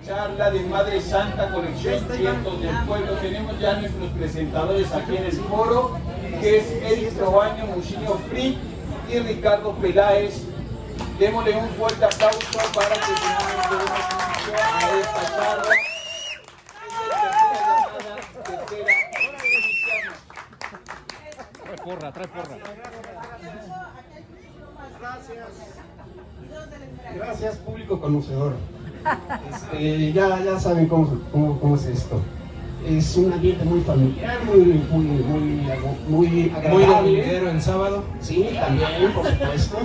charla de Madre Santa, colección Vientos del Pueblo. Tenemos ya nuestros presentadores aquí en el foro, que es Eric Probaño, Muxinho Frick y Ricardo Peláez. Démosle un fuerte aplauso para que tengamos una solución a esta charla. Trae porra. Gracias, público conocedor. Ya saben cómo es esto. Es un ambiente muy familiar, muy agradable. Muy dominguero en sábado. Sí, también, por supuesto.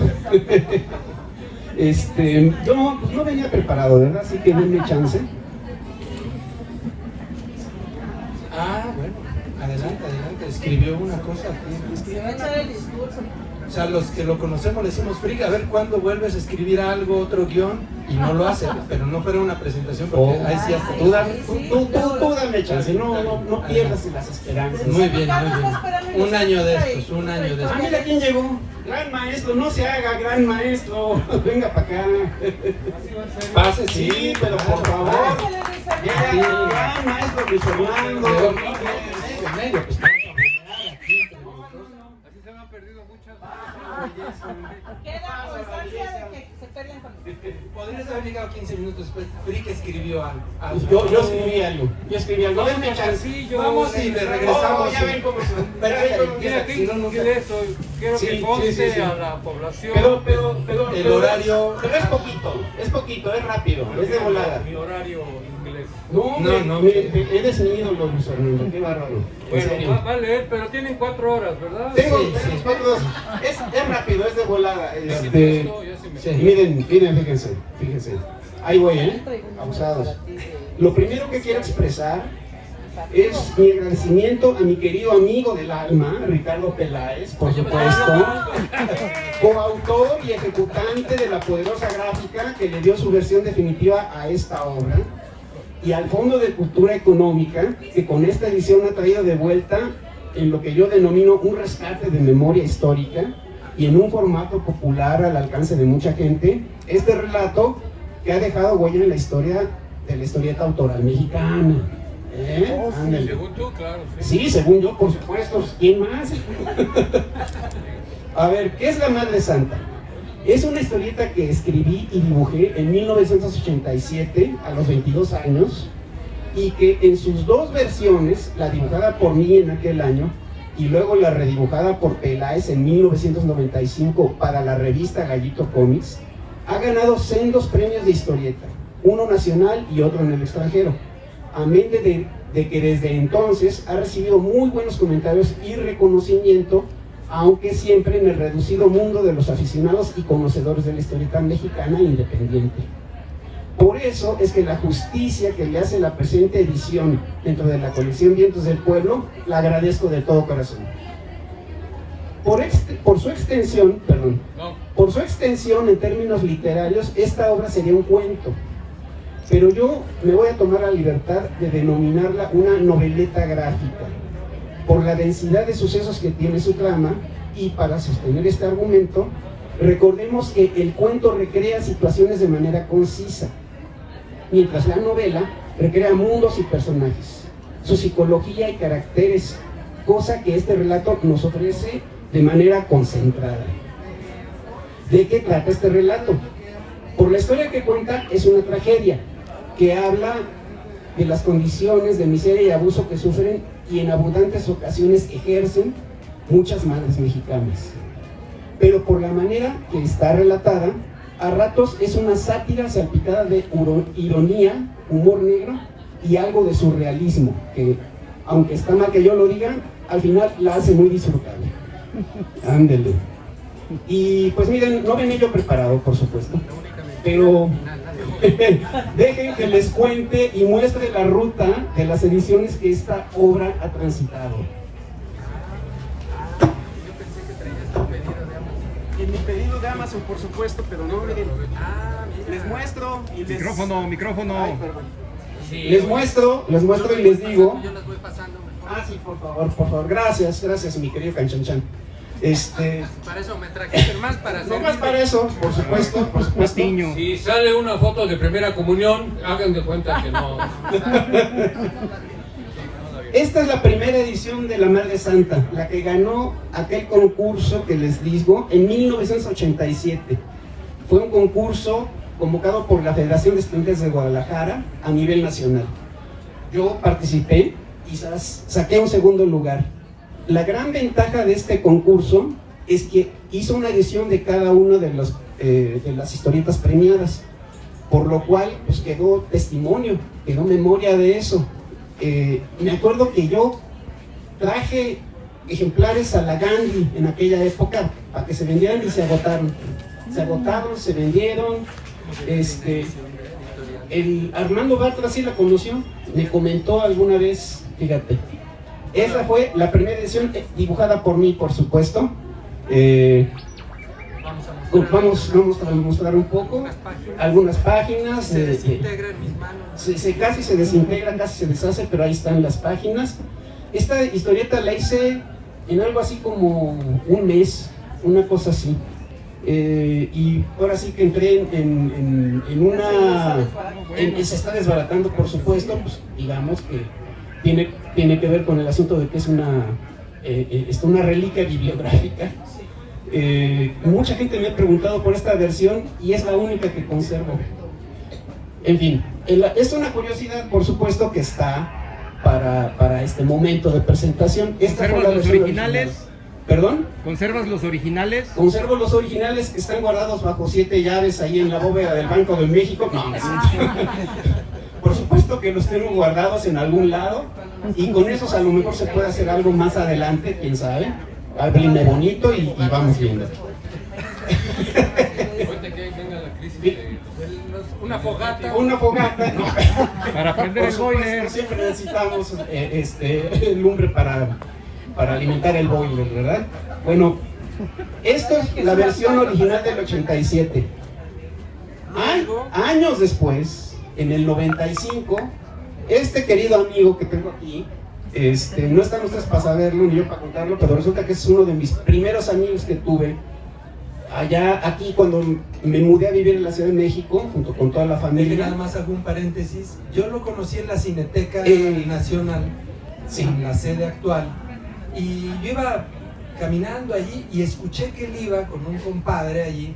Yo no venía preparado, ¿verdad? Así que denme chance. Bueno, adelante. Escribió una cosa aquí. O sea, los que lo conocemos le decimos, Frick, a ver cuándo vuelves a escribir algo, otro guión, y no lo hace, pero no fuera una presentación, porque ahí sí hasta Tú dame chance, no pierdas las esperanzas. Muy bien. Un año de estos. Mira quién llegó. Gran maestro, no se haga gran maestro. Venga para acá. Pase, Sí, pero por favor. Llega el gran maestro Luis Fernando. Medio, pues, Así se me han perdido muchas. Queda constancia de que se pierden con... podrías haber llegado 15 minutos después. Frick escribió algo. Yo escribí algo. Denme chance. Vamos y le regresamos. Ya ven cómo son. Mira, aquí de esto, quiero que conste a la población. El horario. Pero es poquito, es rápido, es de volada. Mi horario inglés. No. Eres mi ídolo, Luis Fernando, qué bárbaro. Bueno, va a leer, pero tienen 4 horas, ¿verdad? Tengo Sí. 4 dos. Es rápido, es de volada. Sí. Miren, fíjense. Ahí voy, abusados. Lo primero que quiero expresar es mi agradecimiento a mi querido amigo del alma, Ricardo Peláez, por supuesto, coautor y ejecutante de la poderosa gráfica que le dio su versión definitiva a esta obra, y al Fondo de Cultura Económica, que con esta edición ha traído de vuelta en lo que yo denomino un rescate de memoria histórica y en un formato popular al alcance de mucha gente, este relato que ha dejado huella en la historia de la historieta autoral mexicana. Ándale. Según tú, claro. Sí. Sí, según yo, por supuesto. ¿Quién más? A ver, ¿qué es La Madre Santa? Es una historieta que escribí y dibujé en 1987, a los 22 años, y que en sus dos versiones, la dibujada por mí en aquel año, y luego la redibujada por Peláez en 1995 para la revista Gallito Comics, ha ganado sendos premios de historieta, uno nacional y otro en el extranjero, amén de que desde entonces ha recibido muy buenos comentarios y reconocimiento, aunque siempre en el reducido mundo de los aficionados y conocedores de la historieta mexicana independiente. Por eso es que la justicia que le hace la presente edición dentro de la colección Vientos del Pueblo, la agradezco de todo corazón. Por su extensión en términos literarios, esta obra sería un cuento, pero yo me voy a tomar la libertad de denominarla una noveleta gráfica, por la densidad de sucesos que tiene su trama. Y para sostener este argumento, recordemos que el cuento recrea situaciones de manera concisa, mientras la novela recrea mundos y personajes, su psicología y caracteres, cosa que este relato nos ofrece de manera concentrada. ¿De qué trata este relato? Por la historia que cuenta, es una tragedia que habla de las condiciones de miseria y abuso que sufren y en abundantes ocasiones ejercen muchas madres mexicanas. Pero por la manera que está relatada, a ratos es una sátira salpicada de ironía, humor negro y algo de surrealismo, que, aunque está mal que yo lo diga, al final la hace muy disfrutable. Ándele. Y pues miren, no venía yo preparado, por supuesto, pero dejen que les cuente y muestre la ruta de las ediciones que esta obra ha transitado. En mi pedido de Amazon, por supuesto, pero no, miren. Les muestro y les... Micrófono. Ay, perdón. Sí, les muestro y les digo... Yo las voy pasando mejor. Sí, por favor. Gracias, mi querido Canchanchan. Para eso me trajiste más para no más para eso, por supuesto, por supuesto. Si sale una foto de primera comunión, hagan de cuenta que no. Esta es la primera edición de la Madre Santa, la que ganó aquel concurso que les digo en 1987. Fue un concurso convocado por la Federación de Estudiantes de Guadalajara a nivel nacional. Yo participé y saqué un segundo lugar. La gran ventaja de este concurso es que hizo una edición de cada una de las historietas premiadas, por lo cual pues quedó testimonio, quedó memoria de eso. Me acuerdo que yo traje ejemplares a la Gandhi en aquella época para que se vendieran y se agotaron. Se vendieron. El Armando Bartra sí la conoció, me comentó alguna vez, fíjate. Esa fue la primera edición dibujada por mí, por supuesto. Vamos a mostrar un poco algunas páginas. Se desintegra en mis manos. Casi se desintegra, casi se deshace, pero ahí están las páginas. Esta historieta la hice en algo así como un mes, una cosa así. Y ahora sí que entré en una... se está desbaratando, por supuesto, pues digamos que tiene que ver con el asunto de que es una reliquia bibliográfica. Mucha gente me ha preguntado por esta versión y es la única que conservo. En fin, es una curiosidad, por supuesto, que está para este momento de presentación. Esta fue la ¿Conservas los versión originales? original. ¿Perdón? ¿Conservas los originales? Conservo los originales que están guardados bajo 7 llaves ahí en la bóveda del Banco de México. No, por supuesto que los tengo guardados en algún lado y con esos a lo mejor se puede hacer algo más adelante, quién sabe. Háblenme bonito y vamos viendo. Una fogata. Una fogata, no. Para prender el boiler. Siempre necesitamos lumbre para alimentar el boiler, ¿verdad? Bueno, esta es la versión original del 87. Años después, en el 95, este querido amigo que tengo aquí, no están ustedes para saberlo ni yo para contarlo, pero resulta que es uno de mis primeros amigos que tuve aquí cuando me mudé a vivir en la Ciudad de México junto con toda la familia. Nada más hago un paréntesis, yo lo conocí en la Cineteca Nacional, sí, en la sede actual, y yo iba caminando allí y escuché que él iba con un compadre allí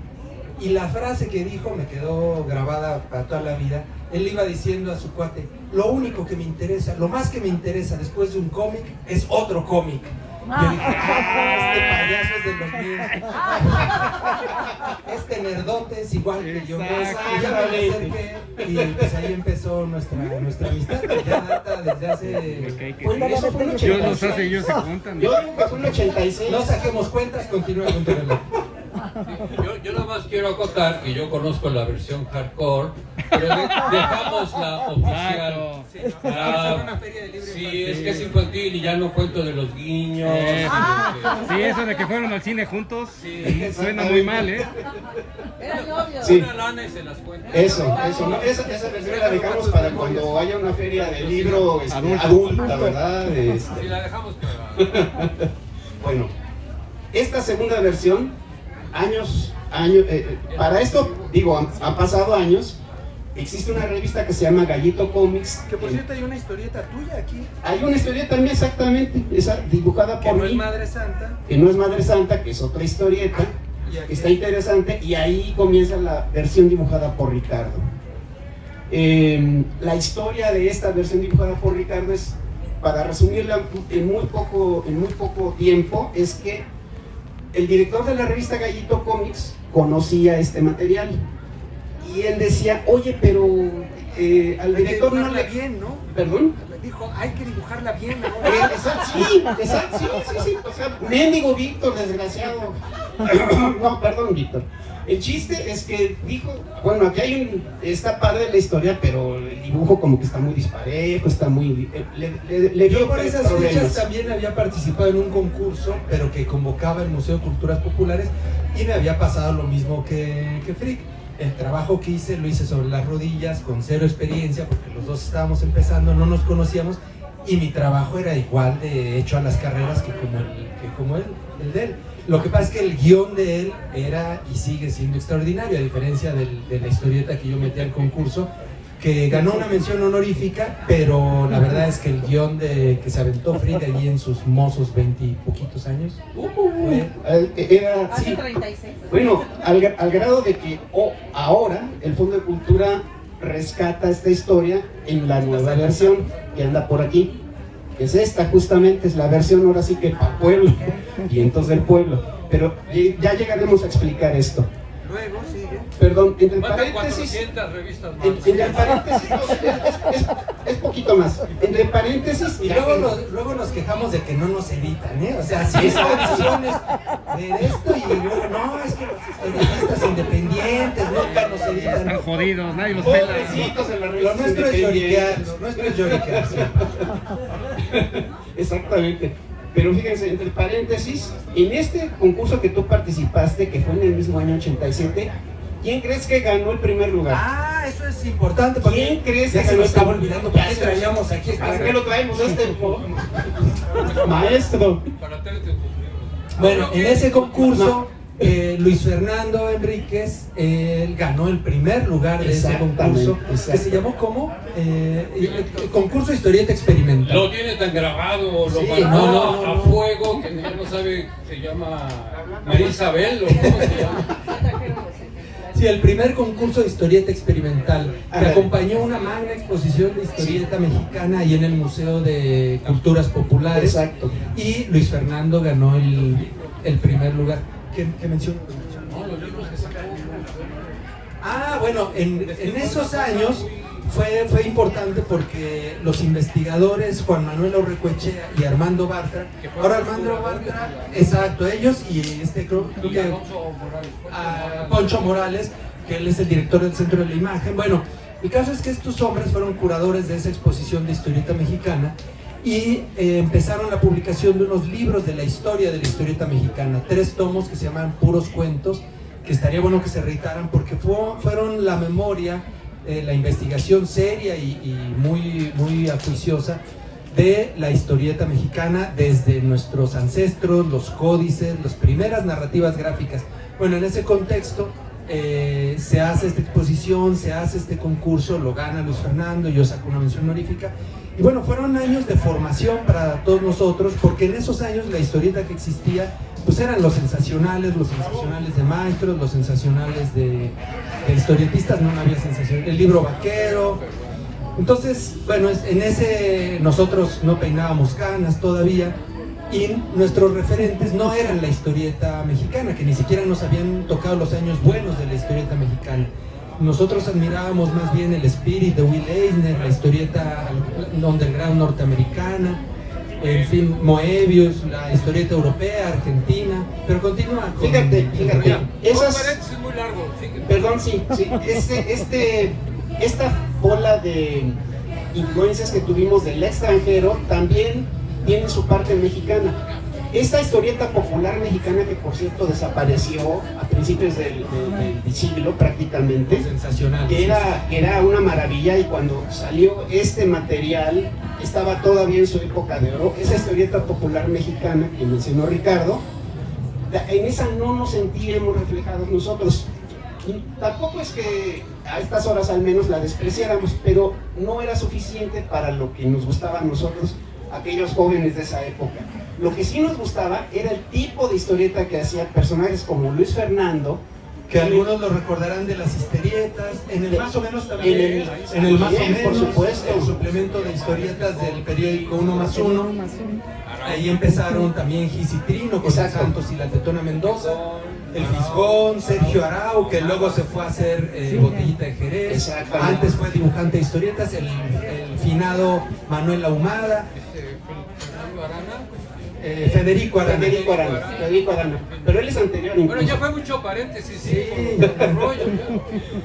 y la frase que dijo me quedó grabada para toda la vida. Él iba diciendo a su cuate: lo único que me interesa, lo más que me interesa después de un cómic es otro cómic. Yo dije: este payaso es de los míos. Este nerdote es igual que yo. Y ya me acerqué y pues ahí empezó nuestra amistad, que ya data desde hace... Eso fue en el Dios los 86. hace, ellos se juntan. Yo digo que fue en el 86. No saquemos cuentas, continúa con tu relato. Yo nada más quiero acotar que yo conozco la versión hardcore, pero dejamos la oficial. Sí, es que es infantil y ya no cuento de los guiños. Sí, eso de que fueron al cine juntos, suena muy mal, ¿eh? Era novio. Sí. Una lana y se las cuento. Eso, ¿no? Esa versión la dejamos para cuando haya una feria de libro adulta, ¿verdad? Si la dejamos, pero... Bueno, esta segunda versión, para esto, digo, han pasado años. Existe una revista que se llama Gallito Comics. Que por cierto hay una historieta tuya aquí. Hay una historieta también, exactamente, esa dibujada por Que no mí. es Madre Santa. Que no es Madre Santa, que es otra historieta. Que está interesante, y ahí comienza la versión dibujada por Ricardo. La historia de esta versión dibujada por Ricardo es, para resumirla en muy poco tiempo, es que el director de la revista Gallito Comics conocía este material y él decía: oye, pero al director no le... bien, ¿no? ¿Perdón? Dijo: hay que dibujarla bien ahora. Exacto, sí. O sea, mendigo Víctor, desgraciado. No, perdón, Víctor. El chiste es que dijo: bueno, aquí está padre la historia, pero el dibujo como que está muy disparejo, está muy... Le Yo dio por esas problemas. fechas también había participado en un concurso, pero que convocaba el Museo de Culturas Populares, y me había pasado lo mismo que Frick. El trabajo que hice lo hice sobre las rodillas, con cero experiencia, porque los dos estábamos empezando, no nos conocíamos, y mi trabajo era igual de hecho a las carreras que como el de él. Lo que pasa es que el guión de él era y sigue siendo extraordinario, a diferencia de la historieta que yo metí al concurso, que ganó una mención honorífica, pero la verdad es que el guión que se aventó Frick allí en sus mozos 20 y poquitos años Era, Hace sí. 36. Bueno, al grado de que ahora el Fondo de Cultura rescata esta historia en la nueva versión que anda por aquí. Es esta, justamente, es la versión ahora sí que para pueblo, vientos del pueblo. Pero ya llegaremos a explicar esto. Luego sigue. Perdón, entre Faltan paréntesis. 400 revistas más. Entre paréntesis, no, es poquito más. Entre paréntesis, Y luego nos quejamos de que no nos editan, ¿eh? O sea, si es canciones de esto y luego, no, es que los historietistas independientes nunca nos editan. Están jodidos, nadie los pela. pobrecitos en la Lo revista nuestro es lloriquear, lo nuestro es lloriquear, sí. Exactamente. Pero fíjense, entre paréntesis, en este concurso que tú participaste, que fue en el mismo año 87, ¿quién crees que ganó el primer lugar? Ah, eso es importante porque ¿Quién crees ya que se ganó nos el estaba primer olvidando para qué traíamos aquí. ¿Para qué lo traemos maestro? Para tenerte tus libros. Bueno, en ese concurso, Luis Fernando Enríquez, él ganó el primer lugar de ese concurso, que se llamó ¿cómo? El concurso de historieta experimental. Lo tiene tan grabado, lo Sí, mandó no. a fuego que ya no sabe, se llama María Isabel o cómo se llama. Sí, el primer concurso de historieta experimental, que Ajá. acompañó una magna exposición de historieta mexicana ahí en el Museo de Culturas Populares. Exacto. Y Luis Fernando ganó el primer lugar. ¿Qué mencionó? No, los libros que sacó. Ah, bueno, en esos años fue importante porque los investigadores Juan Manuel Aurrecoechea y Armando Bartra, ahora Armando Bartra, exacto, ellos y creo que Poncho Morales, que él es el director del Centro de la Imagen. Bueno, el caso es que estos hombres fueron curadores de esa exposición de historieta mexicana y empezaron la publicación de unos libros de la historia de la historieta mexicana, 3 tomos que se llaman Puros Cuentos, que estaría bueno que se reeditaran porque fueron la memoria, la investigación seria y muy acuiciosa de la historieta mexicana desde nuestros ancestros, los códices, las primeras narrativas gráficas. Bueno, en ese contexto se hace esta exposición, se hace este concurso, lo gana Luis Fernando, yo saco una mención honorífica. Y bueno, fueron años de formación para todos nosotros, porque en esos años la historieta que existía, pues eran los sensacionales de maestros, los sensacionales de historietistas, no había sensación, el libro vaquero. Entonces, bueno, en ese nosotros no peinábamos canas todavía, y nuestros referentes no eran la historieta mexicana, que ni siquiera nos habían tocado los años buenos de la historieta mexicana. Nosotros admirábamos más bien el Spirit de Will Eisner, la historieta underground norteamericana, en fin, Moebius, la historieta europea, argentina, pero continúa con... Fíjate, esas... Un paréntesis muy largo. Fíjate. Perdón, sí, esta bola de influencias que tuvimos del extranjero también tiene su parte mexicana. Esta historieta popular mexicana, que por cierto desapareció a principios del siglo prácticamente, Sensacional. que era una maravilla, y cuando salió este material estaba todavía en su época de oro. Esa historieta popular mexicana que mencionó Ricardo, en esa no nos sentíamos reflejados nosotros. Tampoco es que a estas horas al menos la despreciáramos, pero no era suficiente para lo que nos gustaba a nosotros, aquellos jóvenes de esa época. Lo que sí nos gustaba era el tipo de historieta que hacían personajes como Luis Fernando, que algunos lo recordarán de las historietas, en el más o menos también, en el más o también, menos, por supuesto, el suplemento de historietas del periódico 1+1. Ahí empezaron también Gis y Trino con Exacto. Santos y la Tetona Mendoza, el Fisgón, Sergio Arau, que luego se fue a hacer Botellita de Jerez. Exactamente. Antes fue dibujante de historietas, el finado Manuel Ahumada, Federico Arana. Pero él es anterior incluso. Bueno, ya fue mucho paréntesis, sí, Sí. por el rollo.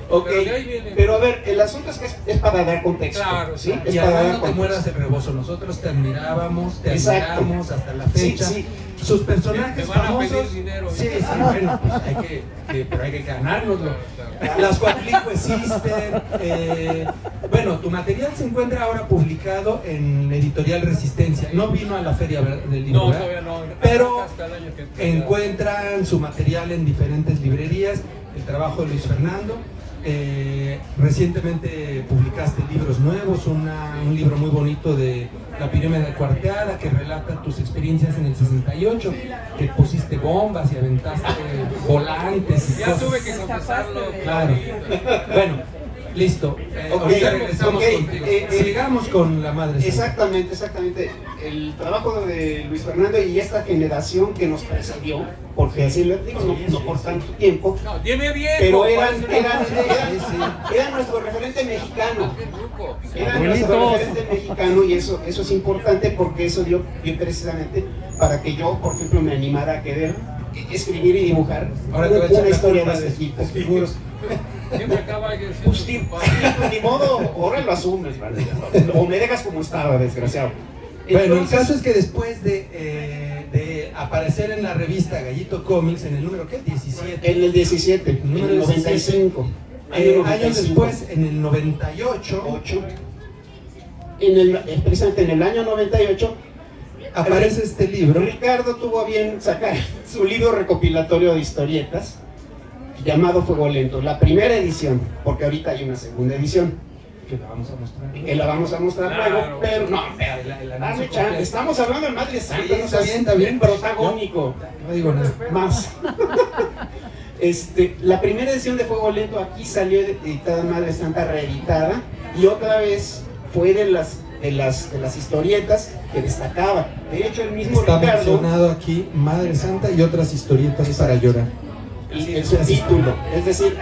Ok, Pero de ahí viene. pero a ver, el asunto es que es para dar contexto. Claro, ¿sí? claro. Es Y para dar además no te contexto. mueras el rebozo, nosotros te admirábamos, te Exacto. admiramos hasta la fecha. Sí. Sus personajes Te van a famosos. pedir dinero, sí, ¿eh? sí, bueno, pues pero hay que ganárnoslo. Las Cuatlico Sister. Bueno, tu material se encuentra ahora publicado en Editorial Resistencia. No vino a la feria, ¿verdad? Del libro. No, ¿verdad? todavía no. Pero Hasta el año que entra. encuentran su material en diferentes librerías, el trabajo de Luis Fernando. Recientemente publicaste libros nuevos, un libro muy bonito de La Pirámide Cuarteada que relata tus experiencias en el 68, que pusiste bombas y aventaste volantes y Ya cosas. tuve que confesarlo. Claro. Bueno, listo. Ahorita regresamos contigo. Sigamos con la madre. Exactamente. El trabajo de Luis Fernando y esta generación que nos precedió, porque así lo digo, no por tanto tiempo, No, dime bien. pero eran nuestro referente mexicano. Era nuestro Bonitos. referente mexicano y eso es importante porque eso dio precisamente para que yo, por ejemplo, me animara a querer escribir y dibujar Ahora te voy a echar una la historia de culpa este de tipo. seguros. Siempre acaba alguien siendo Pues, culpable. ni modo, ahora lo asumes, ¿vale? O me dejas como estaba, desgraciado. Bueno, el Entonces, caso es que después de aparecer en la revista Gallito Comics en el número ¿qué? 17. en el 17, en el 95, Años después, en el 98, 8, precisamente en el año 98, aparece este libro. Ricardo tuvo a bien sacar su libro recopilatorio de historietas llamado Fuego Lento, la primera edición, porque ahorita hay una segunda edición, Que la vamos a mostrar. que la vamos a mostrar Claro. luego, pero no, El anuncio dame chance, completo. estamos hablando de Madre Santa, Sí, no está seas bien, está bien. protagónico. No digo nada. Más. La primera edición de Fuego Lento aquí salió editada Madre Santa reeditada y otra vez fue de las historietas que destacaba. De hecho, el mismo Está Ricardo, mencionado aquí Madre Santa y otras historietas para llorar. el subtítulo, es decir,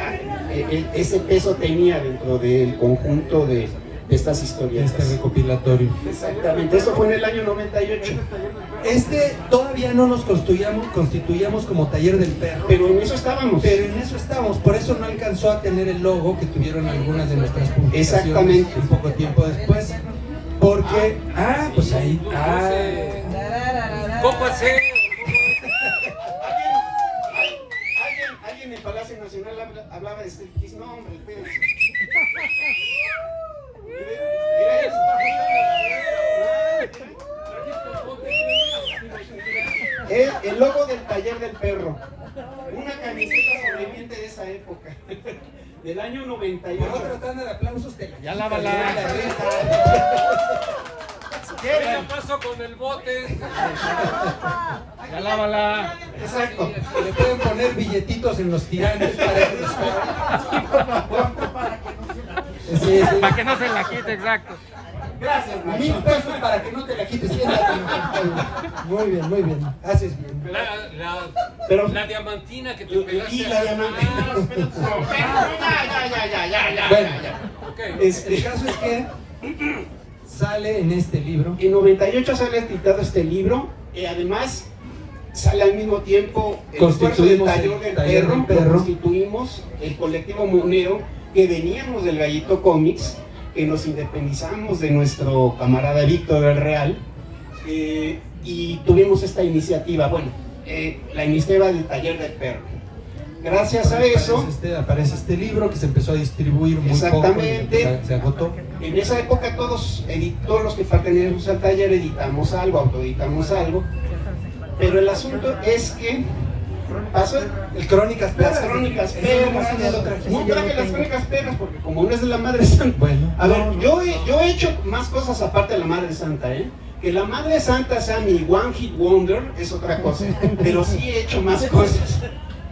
ese peso tenía dentro del conjunto de estas historietas. Este recopilatorio. Exactamente, eso fue en el año 98. Todavía no nos constituíamos como Taller del Perro. Pero en eso estábamos. Pero en eso estamos, por eso no alcanzó a tener el logo que tuvieron algunas de nuestras publicaciones. Exactamente. Un poco tiempo después. Porque, pues ahí, ¿Cómo hacer? Alguien en Palacio Nacional hablaba de striptease. No, hombre, espérense. El logo del Taller del Perro. Una camiseta sobreviviente de esa época. Del año 98. por otra tanda de aplausos te Ya lávala. ¿Qué pasó con el bote? Ya lávala. Exacto. Le pueden poner billetitos en los tiranes Para que no se la quite, exacto. Gracias, Nacho. 1000 pesos para que no te la quites. Siéntate. Muy bien, muy bien. Haces bien. Pero- La diamantina que te pegaste. Y la diamantina. Bueno, Ok. el caso es que sale en este libro. En 98 sale editado este libro y además sale al mismo tiempo el esfuerzo del Constituimos Taller el del Taller Perro, del Perro. lo constituimos el colectivo monero que veníamos del Gallito Comics, que nos independizamos de nuestro camarada Víctor del Real y tuvimos esta iniciativa, la iniciativa del Taller del Perro. Gracias a eso, Aparece este libro que se empezó a distribuir muy Exactamente. poco. Se agotó. en esa época todos los que pertenecemos al taller editamos algo, autoeditamos algo, pero el asunto es que pasó El Crónicas las Perras. crónicas Eso perras. no lo trajiste, No yo traje lo las tengo. crónicas perras porque como no es de la Madre Santa. Bueno, A ver, no, yo he hecho más cosas aparte de la Madre Santa, ¿eh? Que la Madre Santa sea mi One Hit Wonder es otra cosa, pero sí he hecho más cosas.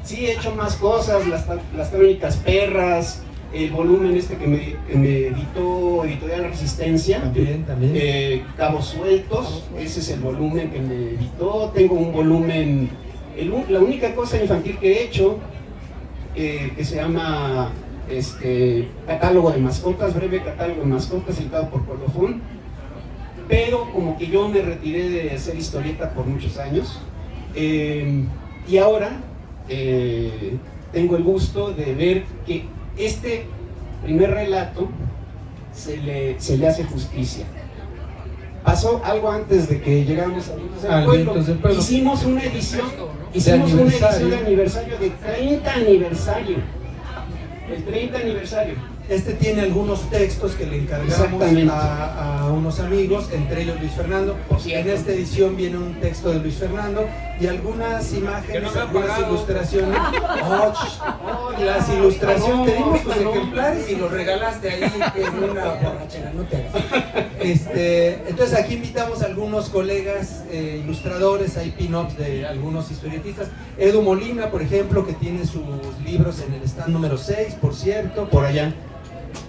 Sí he hecho más cosas, las crónicas perras, el volumen que me editó Editorial Resistencia. También. Cabos Sueltos, ese es el volumen que me editó. Tengo un volumen, la única cosa infantil que he hecho, que se llama Catálogo de Mascotas, breve catálogo de mascotas, editado por Colofón. Pero como que yo me retiré de hacer historieta por muchos años, y ahora tengo el gusto de ver que este primer relato se le hace justicia. Pasó algo antes de que llegáramos a Vientos del Pueblo. Hicimos una edición de aniversario, de 30 aniversario. El 30 aniversario. Este tiene algunos textos que le encargamos Exactamente. a unos amigos, entre ellos Luis Fernando. En esta edición viene un texto de Luis Fernando y algunas imágenes, Que no me ha algunas pagado. ilustraciones. Las ilustraciones, te dimos tus ejemplares y los regalaste ahí en una borrachera, no te hagas. Entonces aquí invitamos a algunos colegas ilustradores, hay pin-ups de algunos historietistas. Edu Molina, por ejemplo, que tiene sus libros en el stand número 6, por cierto, por allá.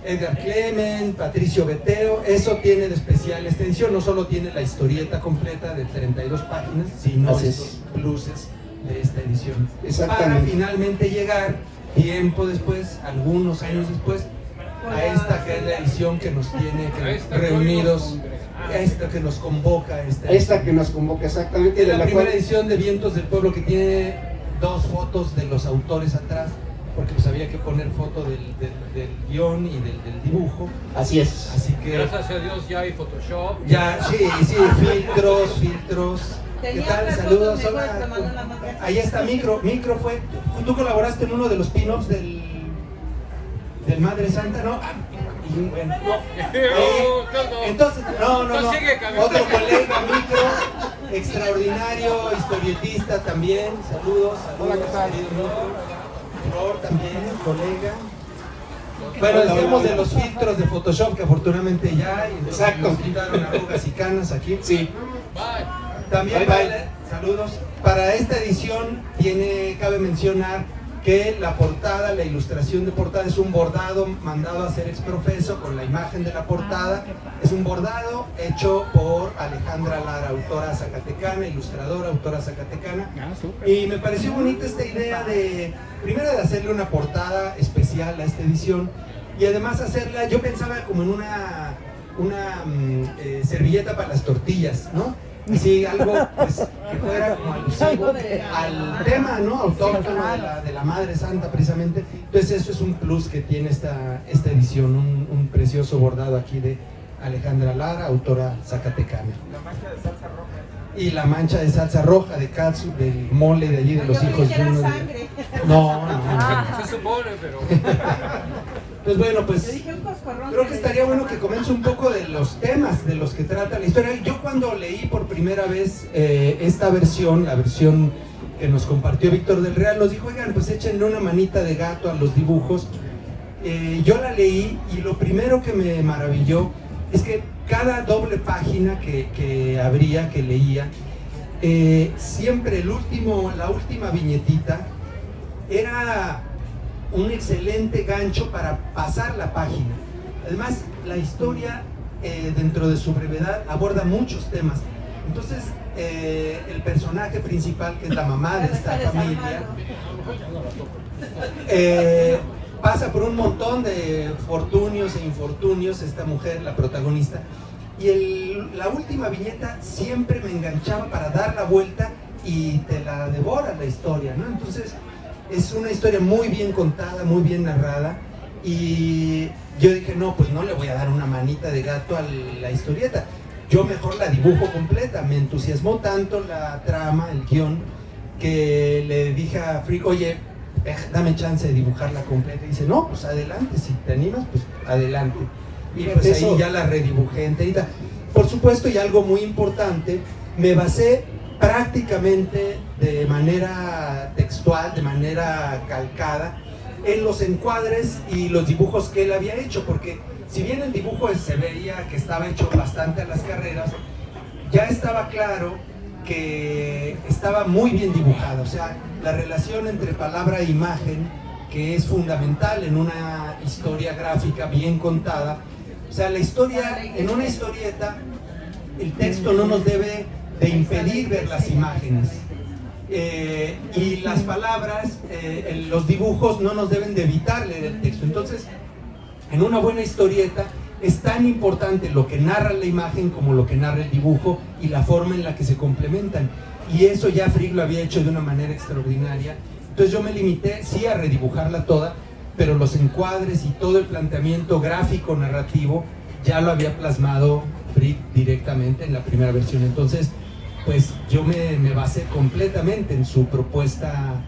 Edgar Clement, Patricio Beteo, eso tiene de especial extensión, no solo tiene la historieta completa de 32 páginas, sino Así es. estos pluses de esta edición. Exactamente. Para finalmente llegar, tiempo después, algunos años después, a esta que es la edición que nos tiene A esta reunidos, que nos a esta que nos convoca, a esta Esta que nos convoca exactamente, es de la la primera cual edición de Vientos del Pueblo, que tiene 2 fotos de los autores atrás, porque pues había que poner foto del guión y del dibujo. así es. Así que Gracias a Dios ya hay Photoshop. ya, sí, filtros. ¿Qué Tenía tal? otras Saludos. fotos mejores, Hola. pero mandó la marca. Ahí está Micro fue. Tú colaboraste en uno de los pin-ups del Madre Santa, ¿no? Y bueno, entonces, no. No, sigue, Camilo. Otro colega, Micro, extraordinario, historietista también. Saludos. Hola, ¿qué tal? Flor también, colega. Bueno, decíamos de los filtros de Photoshop que afortunadamente ya hay. Entonces Exacto. nos quitaron arrugas y canas aquí. Sí. También Bye, saludos. Para esta edición cabe mencionar que la portada, la ilustración de portada es un bordado mandado a hacer ex profeso con la imagen de la portada. Es un bordado hecho por Alejandra Lara, autora zacatecana, ilustradora, autora zacatecana. Ah, súper. Y me pareció bonita esta idea primero de hacerle una portada especial a esta edición y además hacerla, yo pensaba como en una servilleta para las tortillas, ¿no? Así algo pues, que fuera como alusivo al tema, ¿no? Autóctono de la Madre Santa precisamente. Entonces eso es un plus que tiene esta edición, un precioso bordado aquí de Alejandra Lara, autora zacatecana. Y la mancha de salsa roja de katsu, del mole de allí, de los Yo hijos creí que de era uno de... sangre. No. Se supone, pero. Pues bueno, Yo pues dije un coscorrón. creo que estaría bueno que comience un poco de los temas de los que trata la historia. Yo cuando leí por primera vez esta versión, la versión que nos compartió Víctor del Real, nos dijo, oigan, pues échenle una manita de gato a los dibujos. Yo la leí y lo primero que me maravilló es que cada doble página que abría, que leía, siempre la última viñetita era un excelente gancho para pasar la página. Además, la historia, dentro de su brevedad, aborda muchos temas. Entonces, el personaje principal, que es la mamá de esta familia, pasa por un montón de fortunios e infortunios, esta mujer, la protagonista, y la última viñeta siempre me enganchaba para dar la vuelta y te la devora la historia, ¿no? Entonces, es una historia muy bien contada, muy bien narrada, y yo dije, no, pues no le voy a dar una manita de gato a la historieta, yo mejor la dibujo completa. Me entusiasmó tanto la trama, el guión, que le dije a Frick, oye, dame chance de dibujarla completa. Y dice, no, pues adelante, si te animas, pues adelante. Y pues ahí ya la redibujé enterita. Por supuesto, y algo muy importante, me basé prácticamente de manera textual, de manera calcada, en los encuadres y los dibujos que él había hecho, porque si bien el dibujo se veía que estaba hecho bastante a las carreras, ya estaba claro que estaba muy bien dibujado. O sea, la relación entre palabra e imagen, que es fundamental en una historia gráfica bien contada. O sea, la historia, en una historieta, el texto no nos debe de impedir ver las imágenes. Y las palabras, los dibujos no nos deben de evitar leer el texto. Entonces, en una buena historieta es tan importante lo que narra la imagen como lo que narra el dibujo y la forma en la que se complementan. Y eso ya Frick lo había hecho de una manera extraordinaria. Entonces yo me limité, sí, a redibujarla toda, pero los encuadres y todo el planteamiento gráfico, narrativo, ya lo había plasmado Frick directamente en la primera versión. Entonces, pues yo me basé completamente en su propuesta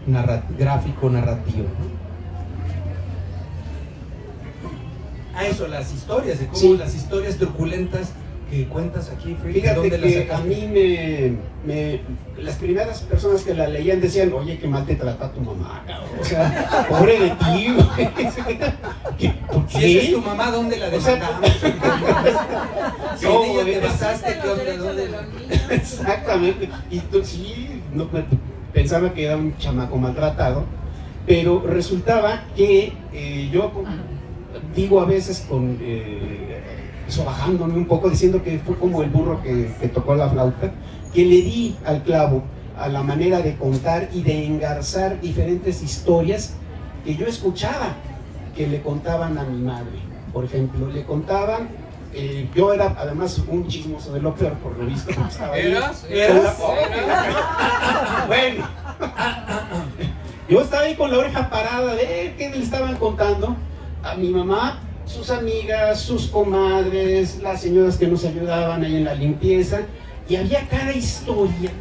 gráfico-narrativa. A eso, las historias, de cómo Sí. las historias truculentas que cuentas aquí, Frick, Fíjate ¿dónde las que a sacaste? mí las primeras personas que la leían decían, oye, qué mal te trata tu mamá, cabrón. O sea, pobre de ti, güey. ¿Por qué? Si esa es tu mamá, ¿dónde la O sea, demandamos? Si no, en ella güey, te basaste, Respetan ¿qué los onda? derechos ¿Dónde? de los niños. Exactamente. Y tú sí, no, pensaba que era un chamaco maltratado, pero resultaba que yo digo a veces bajándome un poco, diciendo que fue como el burro que tocó la flauta, que le di al clavo a la manera de contar y de engarzar diferentes historias que yo escuchaba, que le contaban a mi madre. Por ejemplo, le contaban, yo era además un chismoso de lo peor, por lo visto, porque estaba ahí. ¿Eras? Bueno, yo estaba ahí con la oreja parada de ver qué le estaban contando a mi mamá, sus amigas, sus comadres, las señoras que nos ayudaban ahí en la limpieza, y había cada historia,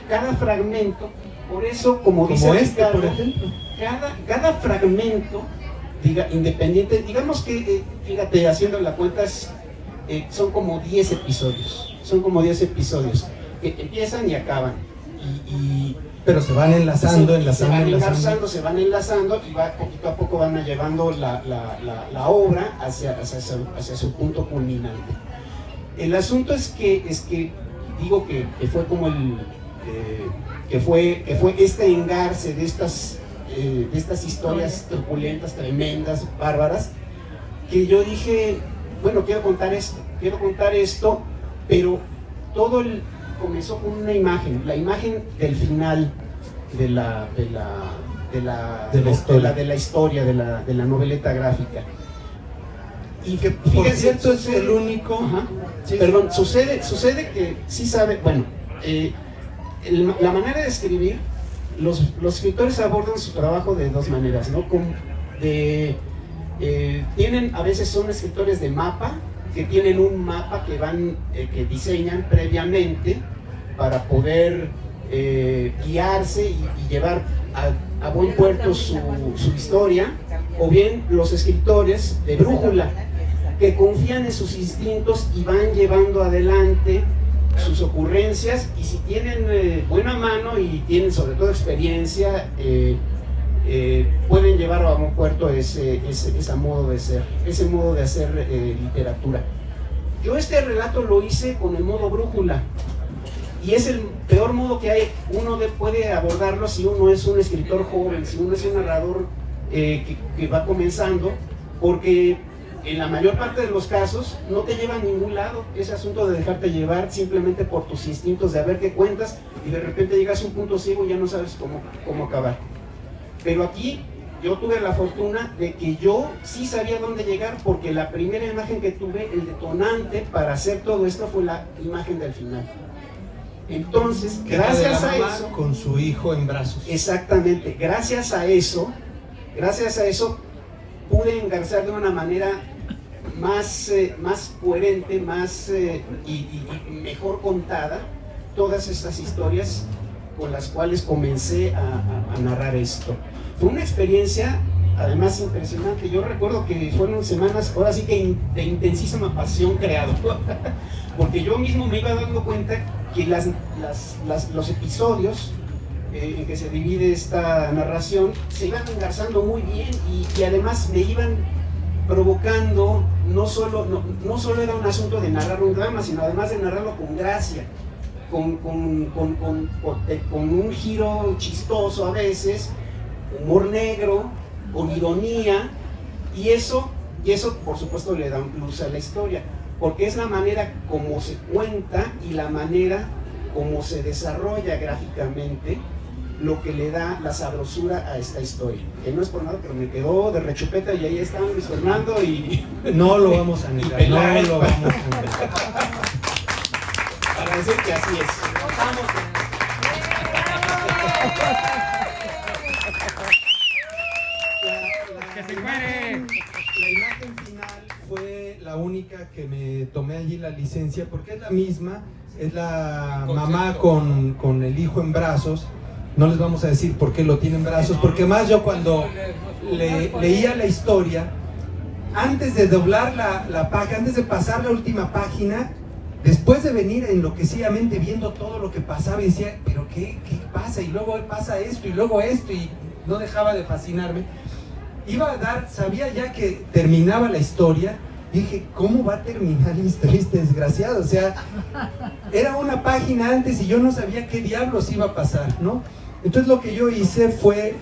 cada fragmento. Por eso, como dice Ricardo, por ejemplo. cada fragmento, independiente, digamos que, fíjate, haciendo la cuenta, son como 10 episodios, que empiezan y acaban, Pero se van enlazando, se van enlazando y poquito a poco van llevando la obra hacia su punto culminante. El asunto es que digo que fue como que fue este engarce de estas historias turbulentas, tremendas, bárbaras, que yo dije, bueno, quiero contar esto, pero comenzó con una imagen, la imagen del final de la historia, de la noveleta gráfica. Y que, Por fíjense, cierto, es el único. Ajá. Sí, Perdón, sucede que sí sabe, bueno, la manera de escribir, los escritores abordan su trabajo de dos maneras, ¿no? Tienen, a veces son escritores de mapa, que tienen un mapa que diseñan previamente para poder guiarse y llevar a buen puerto su historia, o bien los escritores de brújula, que confían en sus instintos y van llevando adelante sus ocurrencias, y si tienen buena mano y tienen sobre todo experiencia, pueden llevar a buen puerto ese modo de ser, ese modo de hacer literatura. Yo este relato lo hice con el modo brújula, y es el peor modo que hay. Uno puede abordarlo si uno es un escritor joven, si uno es un narrador que va comenzando, porque en la mayor parte de los casos no te lleva a ningún lado ese asunto de dejarte llevar simplemente por tus instintos de a ver qué cuentas, y de repente llegas a un punto ciego y ya no sabes cómo acabar. Pero aquí yo tuve la fortuna de que yo sí sabía dónde llegar, porque la primera imagen que tuve, el detonante para hacer todo esto, fue la imagen del final. Entonces, gracias a eso, con su hijo en brazos. exactamente, gracias a eso pude engarzar de una manera más coherente, y mejor contada todas estas historias con las cuales comencé a narrar esto. Fue una experiencia además impresionante. Yo recuerdo que fueron semanas, ahora sí que de intensísima pasión creadora, porque yo mismo me iba dando cuenta que los episodios en que se divide esta narración se iban engarzando muy bien, y además me iban provocando, no solo era un asunto de narrar un drama, sino además de narrarlo con gracia, con un giro chistoso a veces, humor negro, con ironía, y eso por supuesto le da un plus a la historia, porque es la manera como se cuenta y la manera como se desarrolla gráficamente lo que le da la sabrosura a esta historia. Que no es por nada, pero me quedó de rechupeta, y ahí está Luis Fernando y... No lo vamos a negar, no lo vamos a negar. Para decir que así es. ¡Que se muere! La imagen final fue la única que me tomé allí la licencia, porque es la misma, es la mamá con el hijo en brazos. No les vamos a decir por qué lo tiene en brazos, porque más yo cuando leía la historia, antes de doblar la página, antes de pasar la última página, después de venir enloquecidamente viendo todo lo que pasaba, y decía, pero ¿qué pasa? Y luego pasa esto, y luego esto, y no dejaba de fascinarme. Sabía ya que terminaba la historia. Dije, ¿cómo va a terminar la historia este desgraciado? O sea, era una página antes y yo no sabía qué diablos iba a pasar, ¿no? Entonces lo que yo hice fue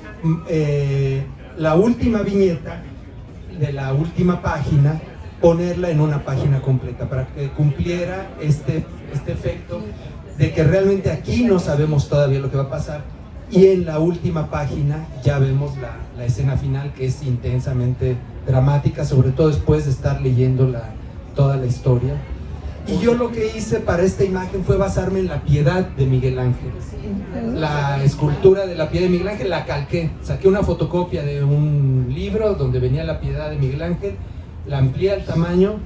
la última viñeta de la última página, ponerla en una página completa para que cumpliera este efecto de que realmente aquí no sabemos todavía lo que va a pasar, y en la última página ya vemos la escena final, que es intensamente dramática, sobre todo después de estar leyendo toda la historia. Y yo lo que hice para esta imagen fue basarme en la Piedad de Miguel Ángel. La escultura de la Piedad de Miguel Ángel la calqué, saqué una fotocopia de un libro donde venía la Piedad de Miguel Ángel, la amplié al tamaño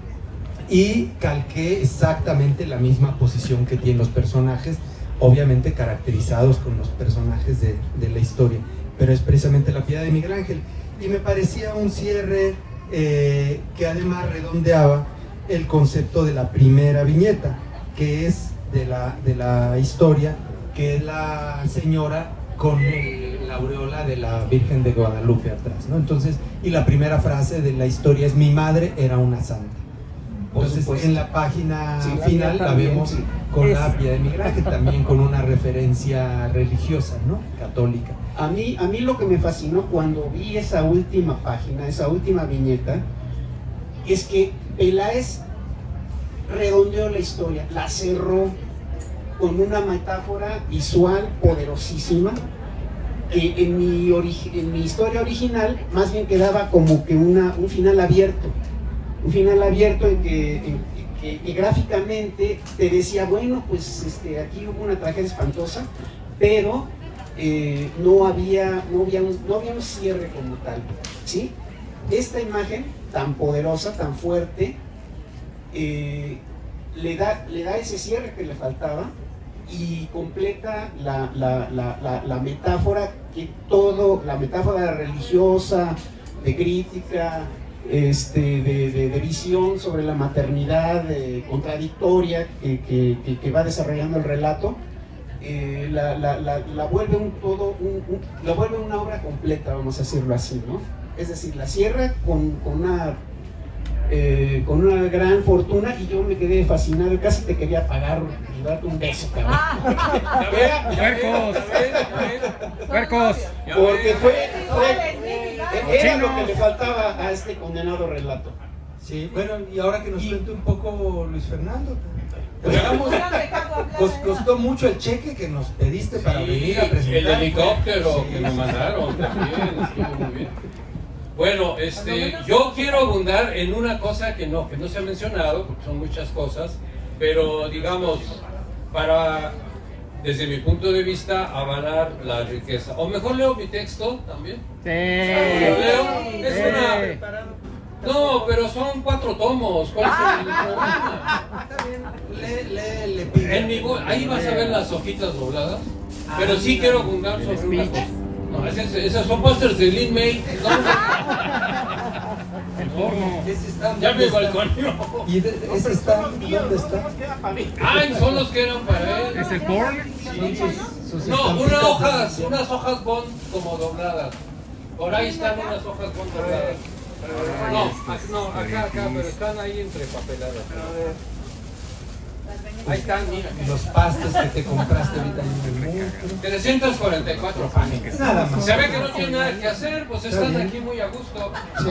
y calqué exactamente la misma posición que tienen los personajes, obviamente caracterizados con los personajes de la historia, pero es precisamente la Piedad de Miguel Ángel. Y me parecía un cierre que además redondeaba el concepto de la primera viñeta, que es de la historia, que es la señora con la aureola de la Virgen de Guadalupe atrás, ¿no? Entonces, y la primera frase de la historia es: mi madre era una santa. Entonces, en la página final la vemos con la Piedad de Miguel Ángel, también con una referencia religiosa, ¿no? Católica. A mí lo que me fascinó cuando vi esa última página, esa última viñeta, es que Peláez redondeó la historia, la cerró con una metáfora visual poderosísima, que en mi historia original más bien quedaba como que un final abierto. Un final abierto en que gráficamente te decía, bueno, pues aquí hubo una tragedia espantosa, pero no había un cierre como tal, ¿sí? Esta imagen tan poderosa, tan fuerte, le da ese cierre que le faltaba y completa la metáfora, la metáfora religiosa, de crítica, de visión sobre la maternidad contradictoria que va desarrollando el relato. La vuelve la vuelve una obra completa, vamos a decirlo así, ¿no? Es decir, la cierra con una gran fortuna, y yo me quedé fascinado, casi te quería pagar y darte un beso, cabrón. ¡Puercos! Porque era lo que le faltaba a este condenado relato. Sí, bueno, y ahora que nos cuente un poco Luis Fernando. Costó mucho el cheque que nos pediste para venir a presentar. El helicóptero que me mandaron también, estuvo muy bien. Bueno, yo quiero abundar en una cosa que no se ha mencionado, porque son muchas cosas, pero digamos, para, desde mi punto de vista, avalar la riqueza. O mejor leo mi texto también. Sí. ¿Lo leo? Es una... No, pero son 4 tomos. ¿Cuál es el problema? Ahí vas a ver las hojitas dobladas, pero sí quiero abundar sobre una cosa. No, esas son pósters de Lin May. El porno. Ya me balconeó. ¿Y ese está? ¿Dónde está? Ay, son los que eran para él. ¿Es el porno? No, unas hojas Bond como dobladas. Por ahí están unas hojas Bond dobladas. No, acá, pero están ahí entre papeladas. Ahí están, mira. Los pastes que te compraste ahorita en el mundo. 344 panes. Nada más. Se ve que no tienen nada que hacer, pues están aquí muy a gusto. Sí,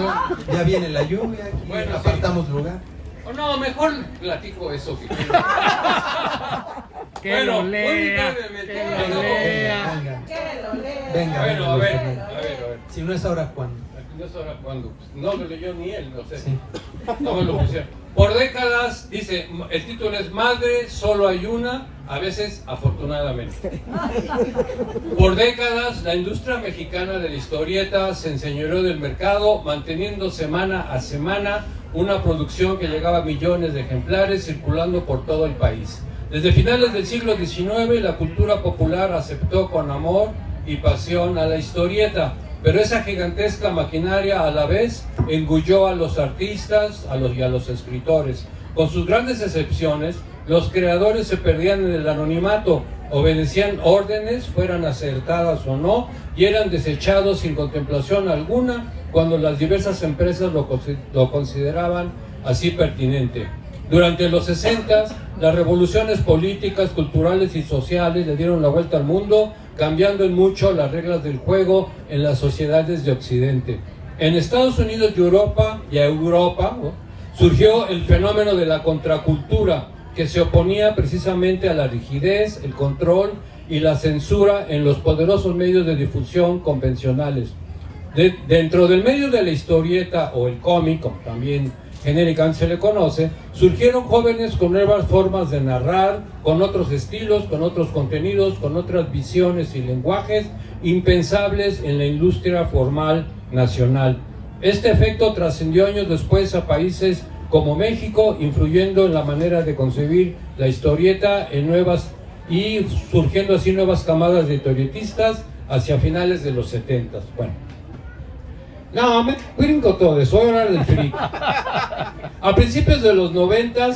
ya viene la lluvia, aquí Bueno, apartamos lugar. O no, mejor platico eso que quiero. Que lo lea. muy brevemente. Que lo lea. Venga, Bueno, a Luis ver. Fernando. Si no es ahora, ¿cuándo? No es ahora cuándo. No lo leyó ni él, no sé. Sí. No me lo pusieron. Por décadas, dice, el título es Madre, solo hay una, a veces afortunadamente. Por décadas, la industria mexicana de la historieta se enseñoreó del mercado, manteniendo semana a semana una producción que llegaba a millones de ejemplares circulando por todo el país. Desde finales del siglo XIX, la cultura popular aceptó con amor y pasión a la historieta, pero esa gigantesca maquinaria a la vez engulló a los artistas y a los escritores. Con sus grandes excepciones, los creadores se perdían en el anonimato, obedecían órdenes, fueran acertadas o no, y eran desechados sin contemplación alguna cuando las diversas empresas lo consideraban así pertinente. Durante los 60, las revoluciones políticas, culturales y sociales le dieron la vuelta al mundo, cambiando en mucho las reglas del juego en las sociedades de Occidente. En Estados Unidos y Europa, ¿no?, surgió el fenómeno de la contracultura, que se oponía precisamente a la rigidez, el control y la censura en los poderosos medios de difusión convencionales. Dentro del medio de la historieta o el cómic, como también genéricamente se le conoce, surgieron jóvenes con nuevas formas de narrar, con otros estilos, con otros contenidos, con otras visiones y lenguajes impensables en la industria formal nacional. Este efecto trascendió años después a países como México, influyendo en la manera de concebir la historieta y surgiendo así nuevas camadas de historietistas hacia finales de los 70. Bueno, no, me brinco todo eso, voy a hablar del freak. A principios de los 90,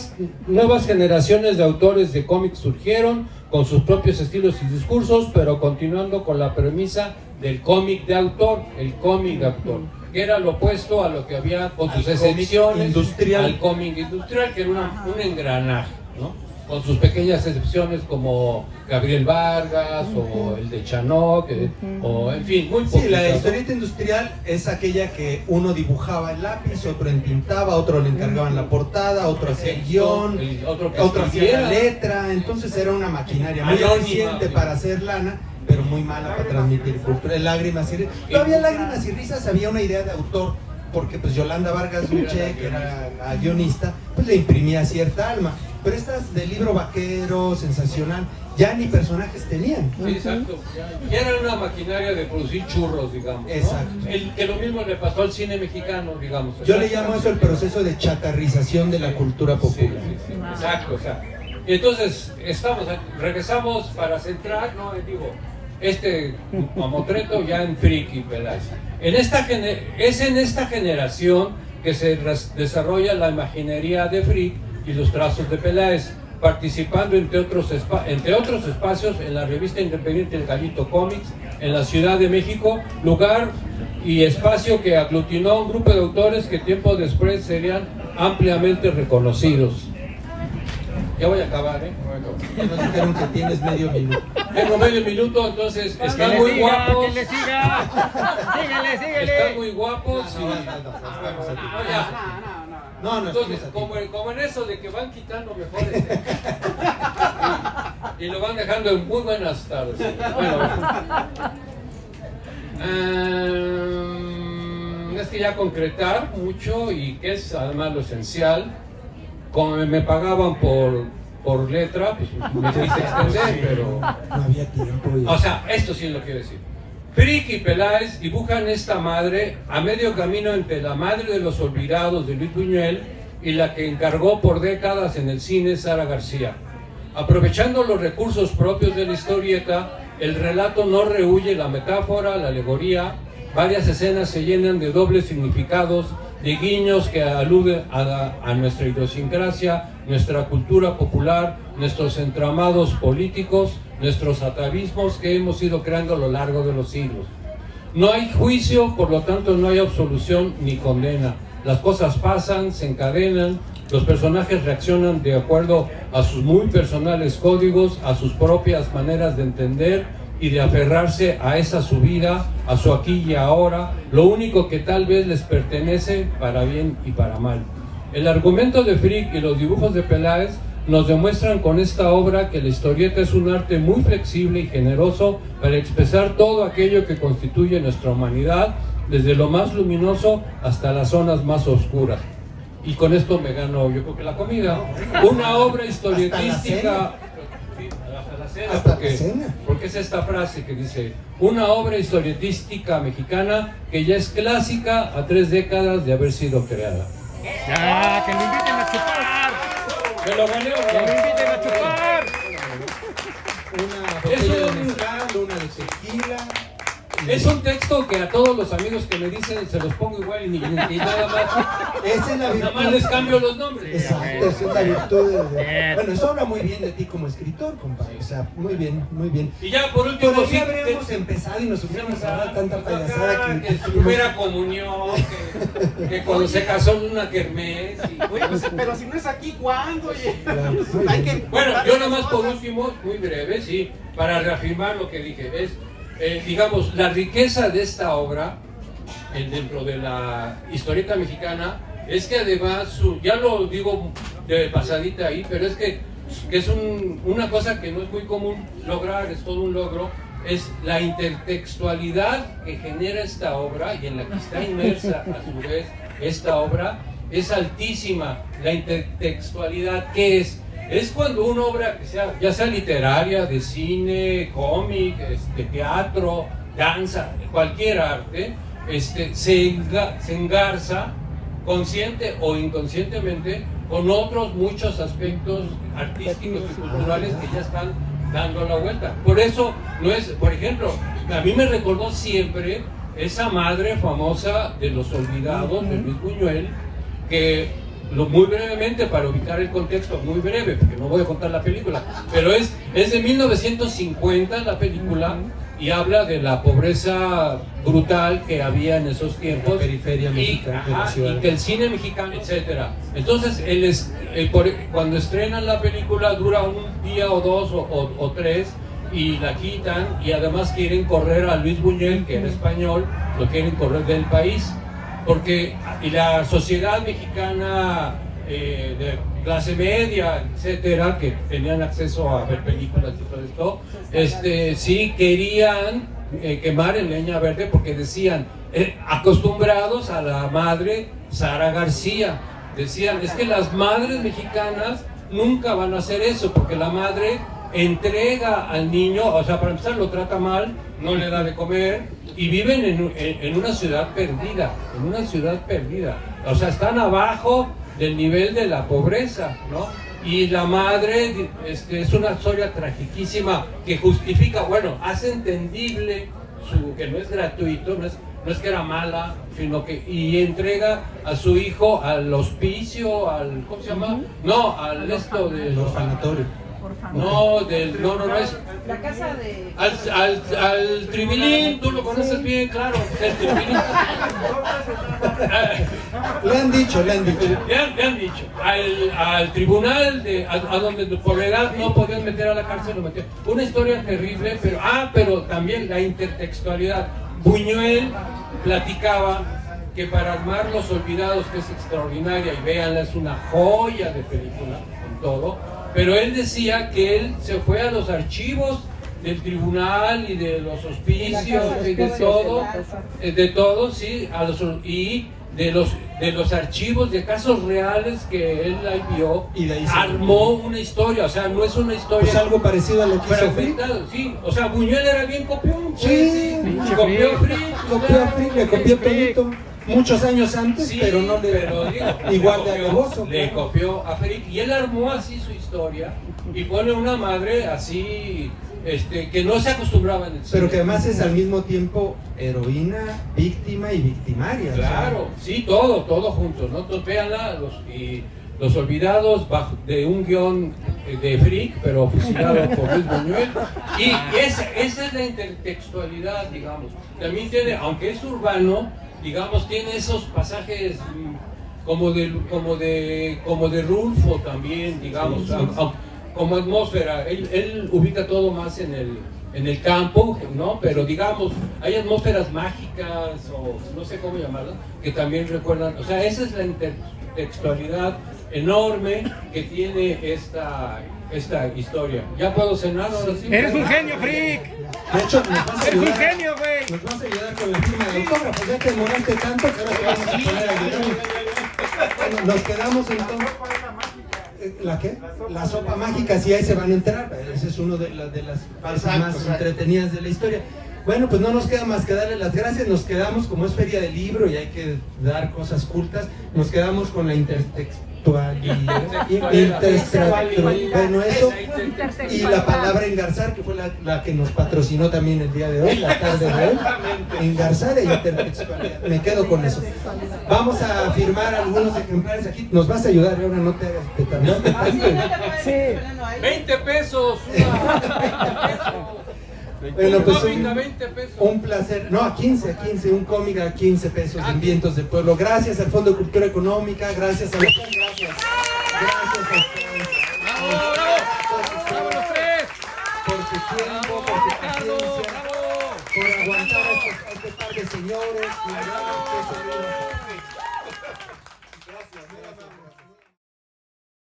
nuevas generaciones de autores de cómics surgieron con sus propios estilos y discursos, pero continuando con la premisa del cómic de autor, el cómic de autor, que era lo opuesto a lo que había, con sus excepciones, al cómic industrial, que era un engranaje, ¿no? Con sus pequeñas excepciones como Gabriel Vargas o el de Chanoc, o en fin, muy poquitas. Sí, la historieta industrial es aquella que uno dibujaba el lápiz, otro entintaba, otro le encargaban la portada, otro hacía el guión, otro hacía la letra, entonces era una maquinaria muy eficiente para hacer lana, pero muy mala para transmitir cultura. Lágrimas y risas. Todavía Lágrimas y Risas había una idea de autor, porque pues Yolanda Vargas Luche, que era la guionista, pues le imprimía cierta alma. Pero estas de libro vaquero, sensacional, ya ni personajes tenían. Sí, exacto. Ya era una maquinaria de producir churros, digamos, ¿no? Exacto. Que lo mismo le pasó al cine mexicano, digamos. Yo le llamo eso el proceso de chatarrización de la cultura popular. Sí. Exacto, exacto. Entonces, regresamos para centrar, ¿no? Digo, este mamotreto ya en Friki, Peláez. Es en esta generación que se desarrolla la imaginería de Frick y los trazos de Peláez, participando entre otros espacios en la revista independiente El Gallito Comics en la Ciudad de México, lugar y espacio que aglutinó a un grupo de autores que tiempo después serían ampliamente reconocidos. Ya voy a acabar, ¿eh? Nos dijeron que tienes medio minuto. Tengo medio minuto, entonces están muy guapos. ¡Que le siga! ¡Síguele! Están muy guapos No, entonces, como en eso de que van quitando mejores y lo van dejando en muy buenas tardes. Bueno, es que ya concretar mucho, y que es además lo esencial. Como me pagaban por letra, pues me quise extender, pero no había tiempo. O sea, esto sí lo quiero decir. Frick y Peláez dibujan esta madre a medio camino entre la madre de los olvidados de Luis Buñuel y la que encargó por décadas en el cine Sara García. Aprovechando los recursos propios de la historieta, el relato no rehúye la metáfora, la alegoría. Varias escenas se llenan de dobles significados, de guiños que aluden a nuestra idiosincrasia, nuestra cultura popular, nuestros entramados políticos, nuestros atavismos que hemos ido creando a lo largo de los siglos. No hay juicio, por lo tanto no hay absolución ni condena. Las cosas pasan, se encadenan, los personajes reaccionan de acuerdo a sus muy personales códigos, a sus propias maneras de entender y de aferrarse a esa su vida, a su aquí y ahora, lo único que tal vez les pertenece para bien y para mal. El argumento de Frick y los dibujos de Peláez nos demuestran con esta obra que la historieta es un arte muy flexible y generoso para expresar todo aquello que constituye nuestra humanidad, desde lo más luminoso hasta las zonas más oscuras. Y con esto me gano, yo creo que la comida. Una obra historietística... Porque es esta frase que dice: una obra historietística mexicana que ya es clásica a 3 décadas de haber sido creada. ¡Ya, que me inviten a chupar! ¡Me lo gané! ¡Que me inviten a chupar! Una botella de mezcal, una de tequila, Es un texto que a todos los amigos que me dicen se los pongo igual y nada más. Esa es la virtud. Nada más les cambio los nombres. Exacto, esa es la virtud. Bueno, eso habla muy bien de ti como escritor, compadre. O sea, muy bien, muy bien. Y ya por último, Pero sí, si habríamos empezado y nos hubiéramos hablado tanta payasada que su primera comunión, que cuando se casó en una kermés. Oye, pues, pero si no es aquí, ¿cuándo? Oye? Claro, muy Hay bien. que Bueno, yo nada más por último, muy breve, sí, para reafirmar lo que dije, es, digamos, la riqueza de esta obra, dentro de la historieta mexicana, es que además, ya lo digo de pasadita ahí, pero es que es una cosa que no es muy común lograr, es todo un logro, es la intertextualidad que genera esta obra y en la que está inmersa a su vez esta obra, es altísima. La intertextualidad, ¿qué es? Es cuando una obra que sea, ya sea literaria, de cine, cómic, teatro, danza, cualquier arte, se engarza consciente o inconscientemente con otros muchos aspectos artísticos y culturales que ya están dando la vuelta. Por eso no es, por ejemplo, a mí me recordó siempre esa madre famosa de Los Olvidados de Luis Buñuel, que muy brevemente, para ubicar el contexto, muy breve, porque no voy a contar la película, pero es de 1950 la película, y habla de la pobreza brutal que había en esos tiempos, periferia mexicana, de la ciudad. y que el cine mexicano, etcétera. Entonces, cuando estrenan la película dura un día o dos o tres, y la quitan, y además quieren correr a Luis Buñuel, que era español, lo quieren correr del país, porque la sociedad mexicana de clase media, etcétera, que tenían acceso a ver películas y todo esto, sí querían quemar en leña verde, porque decían, acostumbrados a la madre Sara García, decían, es que las madres mexicanas nunca van a hacer eso, porque la madre entrega al niño, o sea, para empezar lo trata mal, no le da de comer, y viven en una ciudad perdida, o sea, están abajo del nivel de la pobreza, ¿no? Y la madre, es una historia tragiquísima que justifica, bueno, hace entendible que no es gratuito, no es que era mala, sino que, y entrega a su hijo al hospicio, ¿cómo se llama? No, al orfanatorio. No, no es. La casa de... Al Tribilín, tú lo conoces bien, claro, el Tribilín. Le han dicho. Le han dicho. Al tribunal, a donde por edad no podían meter a la cárcel, lo metieron. Una historia terrible, pero también la intertextualidad. Buñuel platicaba que para armar Los Olvidados, que es extraordinaria, y véanla, es una joya de película, en todo, pero él decía que él se fue a los archivos del tribunal y de los hospicios y de todo, sí, y de los archivos de casos reales que él ahí vio, y de ahí armó una historia, o sea, no es una historia, pues algo parecido a lo que hizo Frick. Sí, o sea, Buñuel era bien copión, pues, sí, copió Frick, le copió Pedrito muchos años antes, sí, pero no le igual de alevoso. Le copió a Frick y él armó así su historia y pone una madre así, que no se acostumbraba en el cine. Pero que además es al mismo tiempo heroína, víctima y victimaria. Claro, o sea, sí, todo junto, ¿no? Entonces véanla, Los Olvidados, de un guión de Frick, pero fusilado por Luis Buñuel. Y esa es la intertextualidad, digamos. También tiene, aunque es urbano, digamos, tiene esos pasajes como de Rulfo también, digamos, como atmósfera. Él ubica todo más en el campo, ¿no? Pero digamos, hay atmósferas mágicas, o no sé cómo llamarlas, que también recuerdan, o sea, esa es la intertextualidad enorme que tiene esta historia. ¿Ya puedo cenar ahora sí? ¡Eres un genio, Frick! De hecho, nos vas a ¡Eres un ayudar, genio, güey! nos vas a ayudar con la firma de autógrafos. Ya te demoraste tanto que ahora te vamos a poner a ayudar. Bueno, nos quedamos entonces. ¿La qué? La sopa mágica, sí, ahí se van a enterar. Ese es uno de las partes más entretenidas de la historia. Bueno, pues no nos queda más que darle las gracias. Nos quedamos, como es feria del libro y hay que dar cosas cultas, nos quedamos con la bueno, eso, y la palabra engarzar, que fue la que nos patrocinó también el día de hoy, la tarde de hoy. Engarzar e intertextualidad. Me quedo con eso. Vamos a firmar algunos ejemplares aquí. ¿Nos vas a ayudar? Ahora no te hagas, te tardaste tanto. Sí. 20 pesos, Bueno, pues cómica, 20 pesos. un placer. No, a 15, un cómic a 15 pesos en Vientos del Pueblo. Gracias al Fondo de Cultura Económica, gracias a los... Gracias a ustedes. Por su tiempo, por su paciencia, por aguantar a este par de señores.